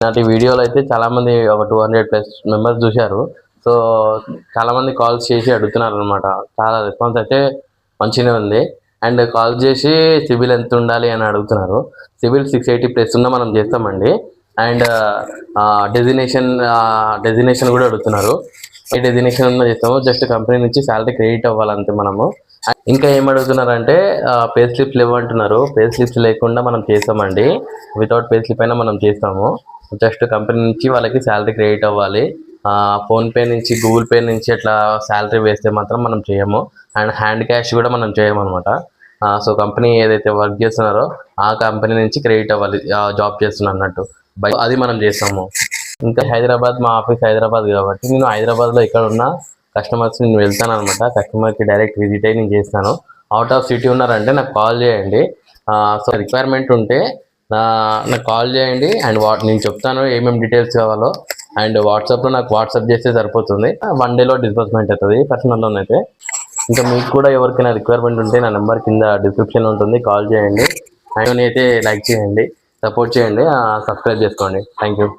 నాటి వీడియోలో అయితే చాలామంది ఒక 200+ మెంబర్స్ చూశారు. సో చాలామంది కాల్స్ చేసి అడుగుతున్నారు అనమాట. చాలా రెస్పాన్స్ అయితే మంచిగానే ఉంది. అండ్ కాల్ చేసి సిబిల్ ఎంత ఉండాలి అని అడుగుతున్నారు. సిబిల్ 680+ ఉన్నా మనం చేస్తామండి. అండ్ డెజినేషన్ కూడా అడుగుతున్నారు. ఏ డెజినేషన్ ఉన్నా చేస్తాము. జస్ట్ కంపెనీ నుంచి శాలరీ క్రెడిట్ అవ్వాలంటే మనము. ఇంకా ఏం అడుగుతున్నారంటే పే స్లిప్స్ లేవంటున్నారు. పే స్లిప్స్ లేకుండా మనం చేస్తామండి. వితౌట్ పే స్లిప్ అయినా మనం చేస్తాము. జస్ట్ కంపెనీ నుంచి వాళ్ళకి శాలరీ క్రెడిట్ అవ్వాలి. ఫోన్పే నుంచి, గూగుల్ పే నుంచి అట్లా శాలరీ వేస్తే మాత్రం మనం చేయము. అండ్ హ్యాండ్ క్యాష్ కూడా మనం చేయమన్నమాట. సో కంపెనీ ఏదైతే వర్క్ చేస్తున్నారో ఆ కంపెనీ నుంచి క్రెడిట్ అవ్వాలి, జాబ్ చేస్తున్నా అన్నట్టు. అది మనం చేస్తాము. ఇంకా హైదరాబాద్, మా ఆఫీస్ హైదరాబాద్ కాబట్టి నేను హైదరాబాద్లో ఎక్కడ ఉన్నా కస్టమర్స్ నేను వెళ్తాను అనమాట. కస్టమర్కి డైరెక్ట్ విజిట్ అయ్యి నేను చేస్తాను. అవుట్ ఆఫ్ సిటీ ఉన్నారంటే నాకు కాల్ చేయండి. సో రిక్వైర్మెంట్ ఉంటే నాకు కాల్ చేయండి. అండ్ నేను చెప్తాను ఏమేమి డీటెయిల్స్ కావాలో. అండ్ వాట్సాప్లో నాకు వాట్సాప్ చేస్తే సరిపోతుంది. 1 డేలో డిస్బర్స్మెంట్ అవుతుంది పర్సనల్ లోన్ అయితే. ఇంకా మీకు కూడా ఎవరికైనా రిక్వైర్మెంట్ ఉంటే నా నెంబర్ కింద డిస్క్రిప్షన్ ఉంటుంది, కాల్ చేయండి. అండ్ అయితే లైక్ చేయండి, సపోర్ట్ చేయండి, సబ్స్క్రైబ్ చేసుకోండి. Thank you.